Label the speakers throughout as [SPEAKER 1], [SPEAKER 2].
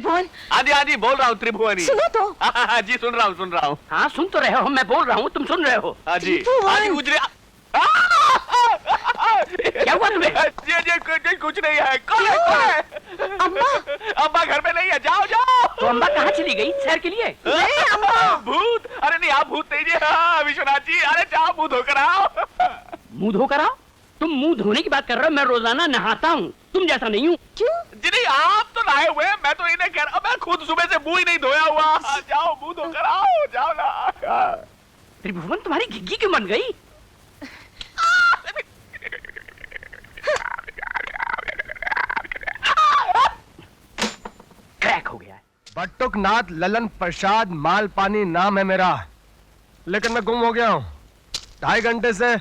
[SPEAKER 1] त्रिभुवन।
[SPEAKER 2] आदि आदि बोल रहा हूँ त्रिभुवनी।
[SPEAKER 1] सुनो तो।
[SPEAKER 2] जी सुन रहा हूँ।
[SPEAKER 3] हाँ सुन तो रहे हो, मैं बोल रहा हूँ, तुम सुन रहे हो।
[SPEAKER 2] जी आदि गुजरे।
[SPEAKER 3] क्या हुआ तुम्हें?
[SPEAKER 2] ये कुछ नहीं है। कौन है?
[SPEAKER 1] अम्मा।
[SPEAKER 2] अम्मा घर में नहीं है, जाओ जाओ।
[SPEAKER 3] तो अम्मा कहाँ चली गई? सैर के लिए?
[SPEAKER 1] नहीं अम्मा।
[SPEAKER 2] भूत? अरे नहीं, आप भूत नहीं जी। विश्वनाथ जी, अरे जाओ मुंह धोकर आओ।
[SPEAKER 3] मुंह धोकर आओ? तुम मुंह धोने की बात कर रहे हो? मैं रोजाना नहाता हूँ, तुम जैसा नहीं हूँ।
[SPEAKER 1] क्यों?
[SPEAKER 2] जी नहीं, आप तो नहाए हुए, मैं तो इन्हें कह रहा, मैं खुद सुबह से मुंह ही नहीं धोया हुआ। जाओ मुंह धोकर आओ, जाओ ना।
[SPEAKER 3] त्रिभुवन तुम्हारी घिग्गी क्यों बन गई? क्रैक हो गया है।
[SPEAKER 4] बट्टुकनाथ ललन प्रसाद मालपानी नाम है मेरा, लेकिन मैं गुम हो गया हूँ। 2.5 घंटे से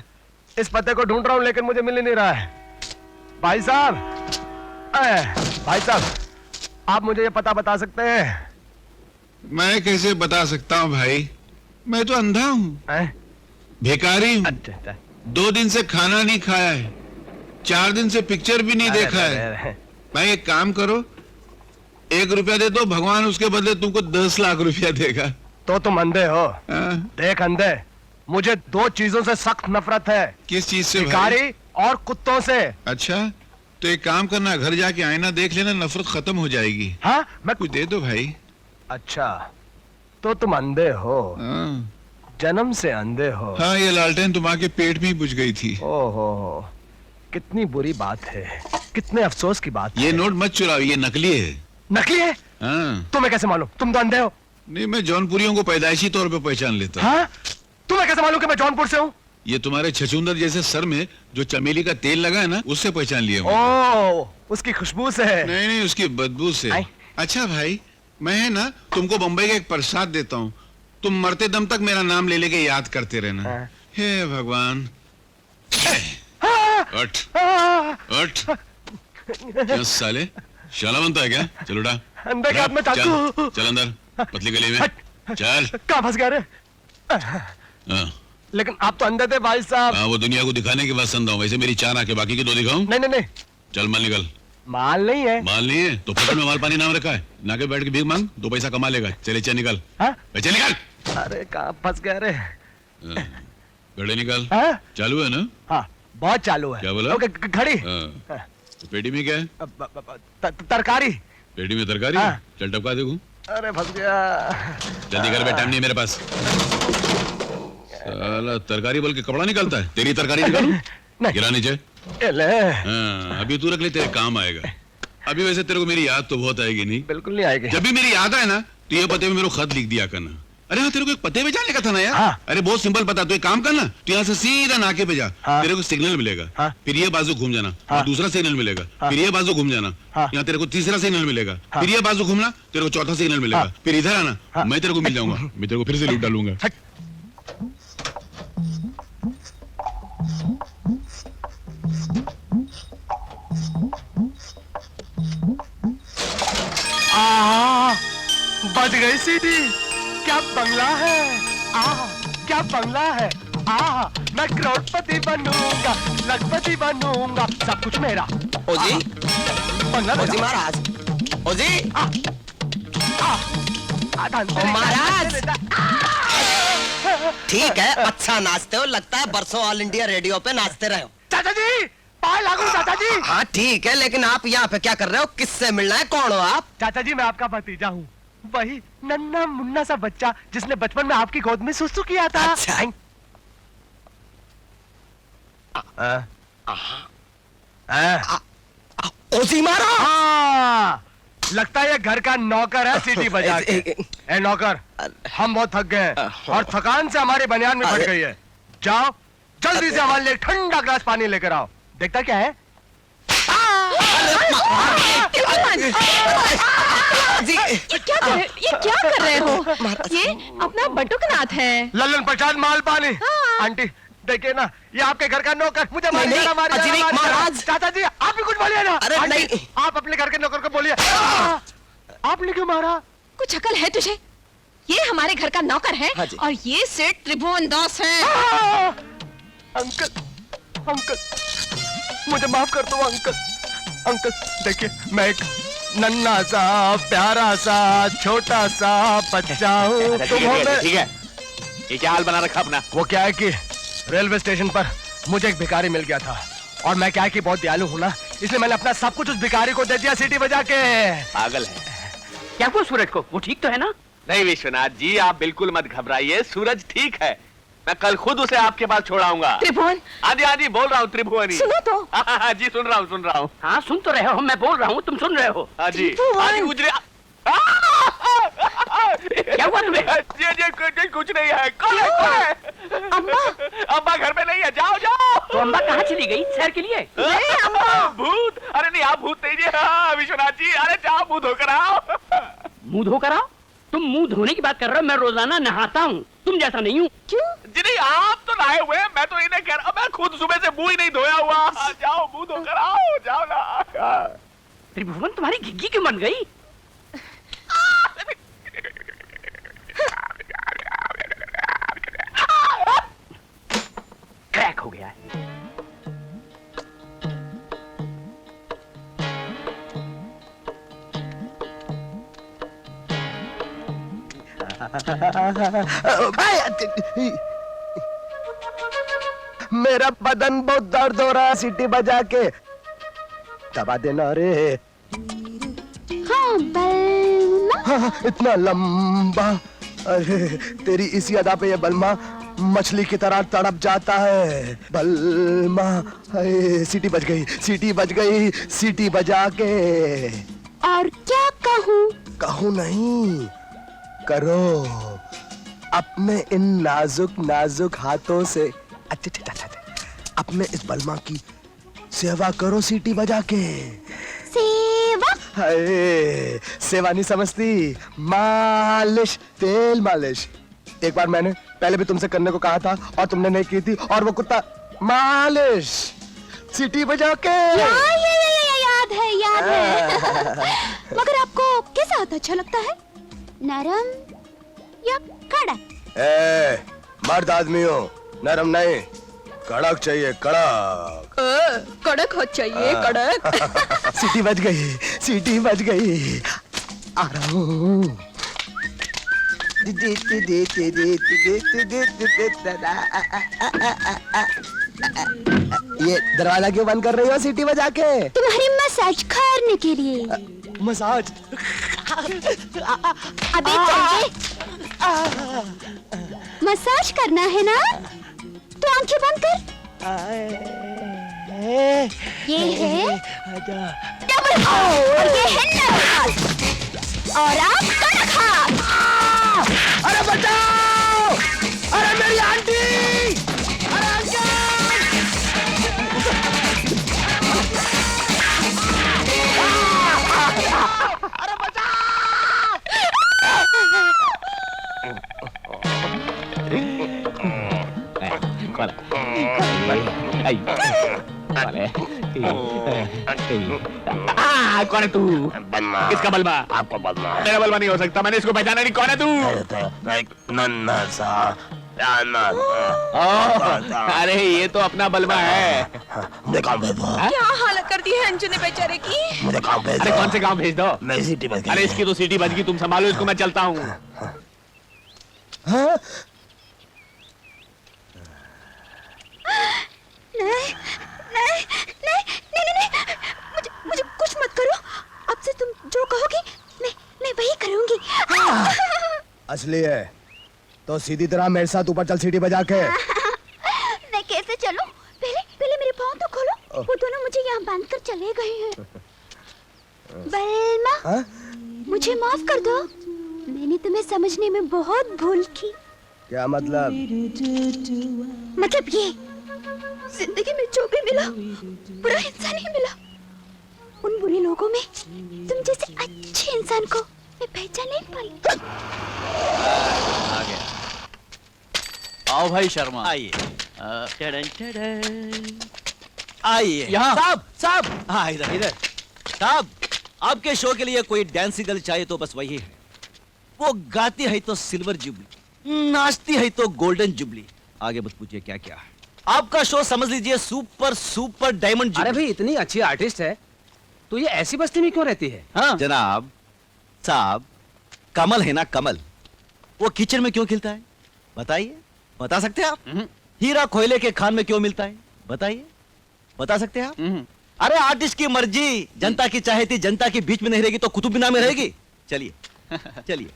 [SPEAKER 4] इस पते को ढूंढ रहा हूँ, लेकिन मुझे मिल ही नहीं रहा है। भाई साहब, भाई साहब, आप मुझे ये पता बता सकते हैं?
[SPEAKER 5] मैं कैसे बता सकता हूँ भाई, मैं तो अंधा हूँ, भिखारी हूँ। 2 दिन से खाना नहीं खाया है, 4 दिन से पिक्चर भी नहीं देखा है। भाई एक काम करो, 1 रुपया दे दो, भगवान उसके बदले तुमको 10 लाख रुपया देगा।
[SPEAKER 4] तो तुम अंधे हो?
[SPEAKER 5] देख
[SPEAKER 4] अंधे, मुझे 2 चीजों से सख्त नफरत है।
[SPEAKER 5] किस चीज से?
[SPEAKER 4] भिखारी और कुत्तों से।
[SPEAKER 5] अच्छा, तो एक काम करना, घर जाके आईना देख लेना, नफरत खत्म हो जाएगी।
[SPEAKER 4] हाँ, मैं
[SPEAKER 5] कुछ दे दो भाई।
[SPEAKER 4] अच्छा, तो तुम अंधे हो? जन्म से अंधे हो?
[SPEAKER 5] हाँ, ये लालटेन तुम्हारे पेट में ही बुझ गई थी।
[SPEAKER 4] ओहो, कितनी बुरी बात है, कितने अफसोस की बात
[SPEAKER 5] ये
[SPEAKER 4] है।
[SPEAKER 5] नोट मत चुराओ, ये नकली है।
[SPEAKER 4] नकली है?
[SPEAKER 5] हाँ।
[SPEAKER 4] तुम्हें कैसे मालूम? तुम तो अंधे हो।
[SPEAKER 5] नहीं, मैं जौनपुरियों को पैदाइशी तौर पे पहचान लेता हूँ।
[SPEAKER 4] हाँ? तुम्हें कैसे मालूम कि मैं जौनपुर से हूँ?
[SPEAKER 5] ये तुम्हारे छछूंदर जैसे सर में जो चमेली का तेल लगा है ना, उससे पहचान लिया।
[SPEAKER 4] ओह, उसकी खुशबू से है?
[SPEAKER 5] नहीं नहीं, उसकी बदबू से। अच्छा भाई, मैं है ना तुमको बम्बई का एक प्रसाद देता हूँ, तुम मरते दम तक मेरा नाम ले लेके याद करते रहना। हे भगवान। उठ उठ, क्या साले शाला बनता है क्या? चल उठा।
[SPEAKER 4] अंदर के हाथ में चाकू।
[SPEAKER 5] चल अंदर, पतली गली में चल।
[SPEAKER 4] कहाँ फंस गए रे? लेकिन आप तो अंधे थे भाई साहब।
[SPEAKER 5] हाँ, वो दुनिया को दिखाने के बाद संधा हूँ, वैसे मेरी 4 आंखें, बाकी की 2 दिखाऊं?
[SPEAKER 4] नहीं नहीं नहीं।
[SPEAKER 5] चल माल निकल।
[SPEAKER 4] माल नहीं है।
[SPEAKER 5] माल नहीं है तो पकड़ में माल पानी नाम रखा है, ना के बैठ के भीख मांग, 2 पैसा कमा लेगा। चले चल निकल। चल निकल।
[SPEAKER 4] अरे कहाँ फंस गया रे?
[SPEAKER 5] घड़ी निकल। चालू है ना?
[SPEAKER 4] हाँ, बहुत चालू है।
[SPEAKER 5] क्या बोला?
[SPEAKER 4] घड़ी।
[SPEAKER 5] तो पेटी में क्या है?
[SPEAKER 4] तरकारी।
[SPEAKER 5] पेटी में तरकारी? चल टपका देखूं।
[SPEAKER 4] अरे फंस गया।
[SPEAKER 5] जल्दी कर बे, टाइम नहीं मेरे पास। साला तरकारी बोल के कपड़ा निकलता है। तेरी तरकारी निकालूं? गिरा नीचे। अभी तू रख ले, तेरे काम आएगा। अभी वैसे तेरे को मेरी याद तो बहुत आएगी। नहीं?
[SPEAKER 4] बिल्कुल नहीं आएगी।
[SPEAKER 5] जब भी मेरी याद आए ना, तो ये पते में मेरे को खत लिख दिया करना। अरे हाँ, तेरे को एक पते पे जाने का था ना यार। अरे बहुत सिंपल पता, तू एक काम करना, तू यहाँ से सीधा नाके पे जा। तेरे को सिग्नल मिलेगा, फिर ये बाजू घूम जाना, दूसरा सिग्नल मिलेगा, फिर ये बाजू घूम जाना, यहाँ तेरे को तीसरा सिग्नल मिलेगा, फिर ये बाजू घूमना, तेरे को चौथा सिग्नल मिलेगा, फिर इधर आना, मैं तेरे को मिल जाऊंगा, मैं तेरे को फिर से लूट डालूंगा।
[SPEAKER 4] बज गई सीटी। क्या बंगला है? क्या बंगला है? मैं करोड़पति बनूंगा, लखपति बनूंगा, सब कुछ मेरा।
[SPEAKER 6] ओजी,
[SPEAKER 4] बंगला
[SPEAKER 6] ओजी महाराज, ओजी, महाराज। ठीक है, अच्छा नाचते हो, लगता है बरसों ऑल इंडिया रेडियो पे नाचते रहे हो।
[SPEAKER 4] चाचा जी, पाए लागू चाचा जी।
[SPEAKER 6] हाँ ठीक है, लेकिन आप यहाँ पे क्या कर रहे हो? किससे मिलना है? कौन हो आप?
[SPEAKER 4] चाचा जी, मैं आपका भतीजा हूँ, वही नन्ना मुन्ना सा बच्चा जिसने बचपन में आपकी गोद में सुसु किया था।
[SPEAKER 6] अच्छा। ओजी मारा।
[SPEAKER 4] लगता है ये घर का नौकर है सीटी बजा के। ए नौकर, हम बहुत थक गए हैं और थकान से हमारी बनियान में फट गई है। जाओ जल्दी से हमारे लिए ठंडा ग्लास पानी लेकर आओ। देखता क्या है?
[SPEAKER 1] ये क्या कर रहे हो? ये अपना बटुकनाथ है।
[SPEAKER 4] ललन प्रसाद मालपानी। आंटी देखिए ना, ये आपके घर का नौकर मुझे महाराज। चाचा जी आप भी कुछ बोलिए ना।
[SPEAKER 6] अरे नहीं,
[SPEAKER 4] आप अपने घर के नौकर को बोलिए। आपने क्यों मारा?
[SPEAKER 1] कुछ अकल है तुझे? ये हमारे घर का नौकर है और ये सेठ त्रिभुवन दास है।
[SPEAKER 4] अंकल, अंकल मुझे माफ कर दो अंकल। अंकल देखिए, मैं एक नन्हा सा प्यारा सा छोटा सा बच्चा हूँ। तुम हो मैं।
[SPEAKER 2] ठीक है, ये क्या हाल बना रखा अपना?
[SPEAKER 4] वो क्या है कि रेलवे स्टेशन पर मुझे एक भिखारी मिल गया था और मैं क्या है कि बहुत दयालु हूँ ना, इसलिए मैंने अपना सब कुछ उस भिखारी को दे दिया सीटी बजा के।
[SPEAKER 2] पागल है
[SPEAKER 3] क्या हुआ सूरज को? वो ठीक तो है ना?
[SPEAKER 2] नहीं विश्वनाथ जी, आप बिल्कुल मत घबराइए, सूरज ठीक है। मैं कल खुद उसे आपके पास छोड़ाऊंगा।
[SPEAKER 1] त्रिभुवन,
[SPEAKER 2] हाँ जी बोल रहा हूँ त्रिभुवनी।
[SPEAKER 1] सुनो तो।
[SPEAKER 2] हाँ जी सुन रहा हूँ।
[SPEAKER 3] हाँ सुन तो रहे हो, मैं बोल रहा हूँ, तुम सुन रहे हो?
[SPEAKER 2] हाँ जी गुजरे।
[SPEAKER 3] क्या हुआ तुम्हें?
[SPEAKER 2] जी कुछ नहीं है। कौन है? अम्मा घर में नहीं है, जाओ।
[SPEAKER 3] तो अम्मा कहाँ चली गई? शहर के लिए?
[SPEAKER 2] भूत? अरे नहीं, आप भूत नहीं जी। हाँ विश्वनाथ जी, अरे जाओ मुंह धोकर आओ।
[SPEAKER 3] मुंह धोकर आओ? तुम मुंह धोने की बात कर रहे हो? मैं रोजाना नहाता हूँ, तुम जैसा नहीं हूँ।
[SPEAKER 1] क्यों?
[SPEAKER 2] जी नहीं, आप तो नहाए हुए हैं, मैं तो इन्हें कह रहा हूँ, मैं खुद सुबह से मुंह ही नहीं धोया हुआ। जाओ मुंह धोकर आओ, जाओ ना।
[SPEAKER 3] त्रिभुवन तुम्हारी घिग्गी क्यों बन गई? क्रैक हो गया है।
[SPEAKER 4] मेरा बदन बहुत दर्द हो रहा है सीटी बजा के। दबा देना रे।
[SPEAKER 1] हाँ बलमा।
[SPEAKER 4] हाँ, इतना लंबा। अरे तेरी इसी अदा पे ये बलमा मछली की तरह तड़प जाता है। बलमा, सीटी बज गई, सीटी बज गई, सीटी बजा के।
[SPEAKER 1] और क्या कहूँ?
[SPEAKER 4] कहूँ नहीं, करो। अपने इन नाजुक नाजुक हाथों से अपने इस बलमा की सेवा करो सीटी बजा के।
[SPEAKER 1] सेवा?
[SPEAKER 4] हाय, सेवा नहीं समझती, मालिश, तेल मालिश। एक बार मैंने पहले भी तुमसे करने को कहा था और तुमने नहीं की थी, और वो कुत्ता मालिश सीटी बजा के।
[SPEAKER 1] याद है। मगर आपको कैसा हाथ अच्छा लगता है? नरम या कड़क?
[SPEAKER 4] मर्द आदमी हो, नरम नहीं, कड़क चाहिए, कड़क।
[SPEAKER 1] कड़क हो चाहिए, कड़क।
[SPEAKER 4] सीटी बज गई, सीटी बज गई, आ रहा हूँ। ये दरवाजा क्यों बंद कर रही हो सीटी बजा के?
[SPEAKER 1] तुम्हारी मसाज करने के लिए।
[SPEAKER 4] मसाज?
[SPEAKER 1] अबे चल, मसाज करना है ना, तो आंखें बंद कर। ये है डबल और ये है नॉर्मल, और आप कड़क हाथ।
[SPEAKER 4] अरे बचाओ! अरे मेरी आंटी! अरे अंकल! अरे बचाओ!
[SPEAKER 2] कौन है तू?
[SPEAKER 6] बलमा।
[SPEAKER 2] किसका बलमा?
[SPEAKER 6] आपको बलमा।
[SPEAKER 2] मेरा बलमा नहीं हो सकता, मैंने इसको पहचाना नहीं। कौन है तू?
[SPEAKER 6] नन्हा सा
[SPEAKER 2] अरे ये तो अपना बलमा है।
[SPEAKER 6] मुझे गाँव भेज दो।
[SPEAKER 1] क्या हालत कर दी है अंजू ने बेचारे की।
[SPEAKER 6] मुझे गाँव भेज दो।
[SPEAKER 2] अरे कौन से गांव भेज दो?
[SPEAKER 6] मैं सीटी बज गई।
[SPEAKER 2] अरे इसकी तो सीटी बज गई, तुम संभालो इसको, मैं चलता हूँ।
[SPEAKER 4] हाँ?
[SPEAKER 1] नहीं, मुझे कुछ मत करो। अब से तुम जो कहोगी मैं वही करूंगी।
[SPEAKER 4] असली है तो सीधी तरह मेरे साथ ऊपर चल सीटी बजा के।
[SPEAKER 1] मैं कैसे चलूं? पहले मेरे पाँव तो खोलो। वो दोनों मुझे यहाँ बांध कर चले गए हैं। बलमा,
[SPEAKER 4] हाँ?
[SPEAKER 1] मुझे माफ कर दो, मैंने तुम्हें समझने में बहुत भूल की।
[SPEAKER 4] क्या मतलब?
[SPEAKER 1] मतलब ये, जिंदगी में जो भी मिला बुरा इंसान ही मिला। उन बुरे लोगों में तुम जैसे अच्छे इंसान को मैं पहचान नहीं पाई।
[SPEAKER 7] आ गया। आओ भाई शर्मा,
[SPEAKER 6] आइए।
[SPEAKER 7] आइए
[SPEAKER 6] यहाँ।
[SPEAKER 7] साहब हाँ इधर साहब, आपके शो के लिए कोई डांसिंग गर्ल चाहिए तो बस वही है। वो गाती है तो सिल्वर जुबली, नाचती है तो गोल्डन जुबली। आगे मत पूछिए क्या क्या है। आपका शो समझ लीजिए सुपर डायमंड जुबली।
[SPEAKER 8] अरे भाई इतनी अच्छी आर्टिस्ट है, तो ये ऐसी बस्ती में क्यों रहती है?
[SPEAKER 3] हाँ
[SPEAKER 7] जनाब साहब, कमल है ना कमल, वो किचन में क्यों खिलता है? बताइए, बता सकते हैं आप? हीरा कोयले के खान में क्यों मिलता है? बताइए, बता सकते हैं आप? अरे आर्टिस्ट की मर्जी, जनता की चाहे थी, जनता के बीच में नहीं रहेगी तो कुतुबमीनार में रहेगी। चलिए चलिए।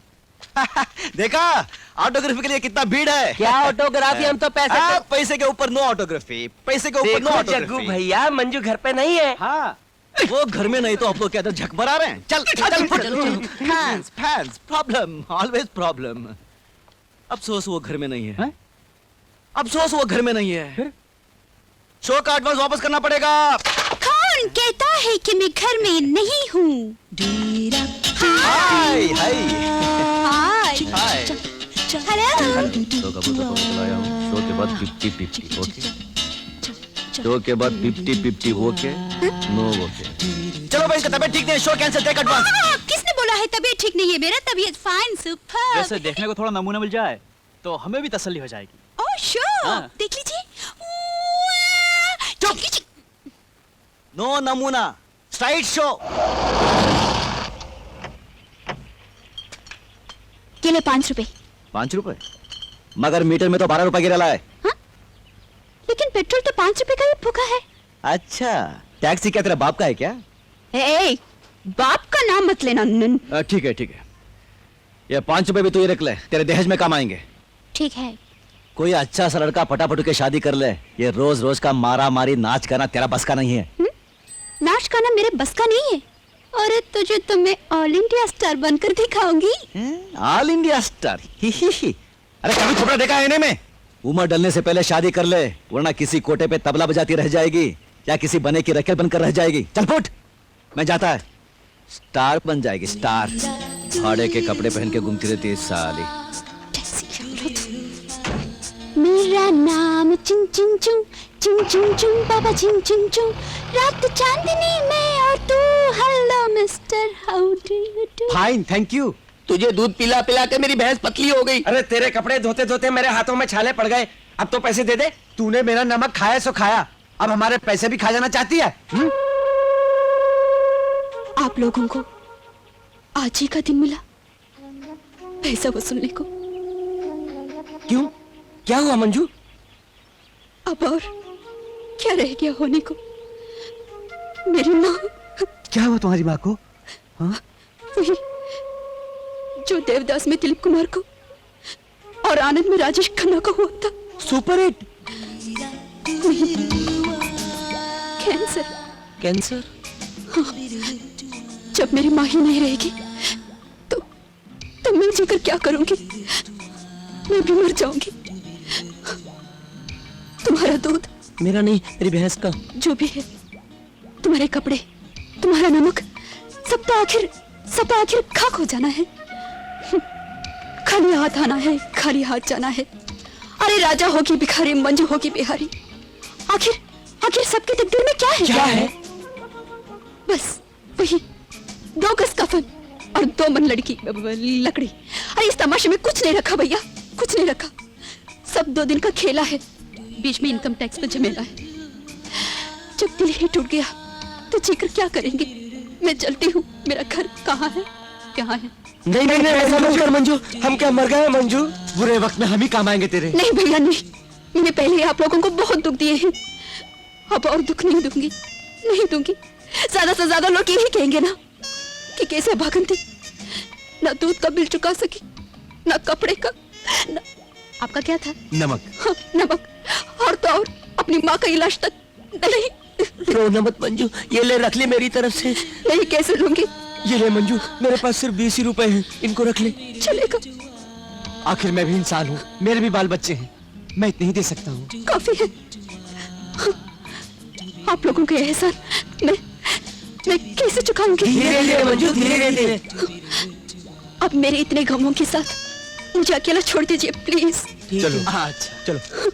[SPEAKER 7] देखा ऑटोग्राफी के लिए कितना भीड़ है।
[SPEAKER 3] क्या ऑटोग्राफी, हम तो पैसे
[SPEAKER 7] पैसे के ऊपर नो ऑटोग्राफी, पैसे के ऊपर नो
[SPEAKER 3] देखो जग्गू
[SPEAKER 7] ऑटोग्राफी।
[SPEAKER 3] भैया, मंजू घर पे नहीं है।
[SPEAKER 7] हाँ, वो घर में नहीं तो आप लोग क्या झक मरा रहे हैं? चल चल fans fans, problem, always problem. अफसोस वो घर में नहीं है, अफसोस वो घर में नहीं है। शो का एडवांस वापस करना पड़ेगा।
[SPEAKER 1] कौन कहता है कि मैं घर में नहीं हूँ?
[SPEAKER 7] हाय हाय
[SPEAKER 1] हाय
[SPEAKER 7] हाय।
[SPEAKER 1] हेलो।
[SPEAKER 7] शो का बोतल पहुंच लाया हूँ। शो के बाद 50-50 ओके। शो के बाद 50-50 ओके, नो ओके। चलो भाई, इसका तबीयत ठीक नहीं है, शो कैंसिल, टेक एडवांस।
[SPEAKER 1] किसने बोला है तबीयत ठीक नहीं है? मेरा तबीयत फाइन, सुपर।
[SPEAKER 8] वैसे देखने को थोड़ा नमूना मिल जाए तो हमें भी तसल्ली हो जाएगी।
[SPEAKER 1] ओह शो,
[SPEAKER 8] हाँ।
[SPEAKER 1] देख लीजिए।
[SPEAKER 7] चुप। नो नमूना, स्ट्राइट शो।
[SPEAKER 1] केले 5 रुपए।
[SPEAKER 7] 5 रुपए? मगर मीटर में तो 12 रुपए गिरा है।
[SPEAKER 1] हाँ? लेकिन पेट्रोल तो 5 रुपए का ही फूका है।
[SPEAKER 7] अच्छा, टैक्सी क्या तेरा बाप का है क्या?
[SPEAKER 1] ए, बाप का नाम मत लेना।
[SPEAKER 7] ठीक है ठीक है, ये 5 रुपए भी तू ही रख ले, तेरे दहेज में काम आएंगे।
[SPEAKER 1] ठीक है।
[SPEAKER 7] कोई अच्छा सा लड़का फटाफट के शादी कर ले। ये रोज रोज का मारा मारी नाच गाना तेरा बस का नहीं है।
[SPEAKER 1] नाच गाना मेरे बस का नहीं है। अरे तुझे तो मैं ऑल इंडिया स्टार बनकर दिखाऊंगी।
[SPEAKER 7] All India star? अरे कभी थोड़ा देखा है इन्हें में? उम्र डलने से पहले शादी कर ले, वरना किसी कोटे पे तबला बजाती रह जाएगी या किसी बने की रखेल बनकर रह जाएगी। चल फुट, मैं जाता है। स्टार बन जाएगी, स्टार। भाड़े के कपड़े पहन के घूमती रहती है साली।
[SPEAKER 1] मेरा नाम चिंग चिंग चुंग, चिंग चिंग चुंग, बाबा चिंग चिंग चुंग। रात चांदनी में और तू, hello mister, how do you do?
[SPEAKER 3] Fine, thank you. तुझे दूध पिला पिला के मेरी भैंस पतली हो गई।
[SPEAKER 8] अरे तेरे कपड़े धोते धोते मेरे हाथों में छाले पड़ गए। अब तो पैसे दे दे। तूने मेरा नमक खाया सो खाया, अब हमारे पैसे भी खा जाना चाहती है?
[SPEAKER 1] आप लोगों को आज ही का दिन मिला पैसा वसूलने को।
[SPEAKER 3] क्यों, क्या हुआ मंजू?
[SPEAKER 1] अब और क्या रह गया होने को? मेरी माँ।
[SPEAKER 8] क्या हुआ तुम्हारी माँ को?
[SPEAKER 1] वही जो देवदास में दिलीप कुमार को और आनंद में राजेश खन्ना को हुआ था।
[SPEAKER 3] Super hit.
[SPEAKER 1] कैंसर।
[SPEAKER 3] कैंसर?
[SPEAKER 1] हाँ, जब मेरी माँ ही नहीं रहेगी तो मैं जीकर क्या करूंगी? मैं भी मर जाऊंगी। तुम्हारा दूध,
[SPEAKER 3] मेरा नहीं, मेरी भैंस का।
[SPEAKER 1] जो भी है, तुम्हारे कपड़े, तुम्हारा नमक, सब तो आखिर खाक हो जाना है। खाली हाथ आना है, खाली हाथ जाना है। अरे राजा होगी भिखारी, मंजू होगी बिहारी। आखिर सबके तकदीर में क्या है? बस वही 2 गज कफन और 2 मन लकड़ी। अरे इस तमाशे में कुछ नहीं रखा भैया, कुछ नहीं रखा। सब 2 दिन का खेला है, बीच में इनकम टैक्स का झमेला है। जब दिल ही टूट गया तो जीकर क्या करेंगे? मैं चलती हूँ। मेरा घर कहाँ है?
[SPEAKER 3] नहीं, ऐसा मत कर मंजू। हम क्या मर गए मंजू? बुरे वक्त में हम ही काम आएंगे तेरे।
[SPEAKER 1] नहीं भैया नहीं, मैंने पहले ही आप लोगों को बहुत दुख दिए हैं। अब और दुख नहीं दूंगी। ज्यादा से ज्यादा लोग यही कहेंगे ना कि कैसे भागन थी, ना दूध का बिल चुका सकी, ना कपड़े का, ना... आपका क्या था?
[SPEAKER 8] नमक।
[SPEAKER 1] हाँ, नमक। और तो और अपनी माँ का इलाज तक नहीं।
[SPEAKER 3] रोना मत मंजू, ये ले, रख ले मेरी तरफ से।
[SPEAKER 1] नहीं, कैसे लूंगी?
[SPEAKER 3] ये ले मंजू, मेरे पास सिर्फ 20 ही रुपए हैं, इनको रख ले।
[SPEAKER 1] चलेगा।
[SPEAKER 8] आखिर मैं भी इंसान हूँ, मेरे भी बाल बच्चे हैं, मैं इतने ही दे सकता हूँ।
[SPEAKER 1] काफी है। हाँ, आप लोगों के एहसान मैं कैसे चुकाऊंगी?
[SPEAKER 3] धीरे धीरे मंजू, धीरे धीरे।
[SPEAKER 1] अब मेरे इतने गमों के साथ मुझे अकेला छोड़ दीजिए प्लीज।
[SPEAKER 8] चलो। अच्छा चलो।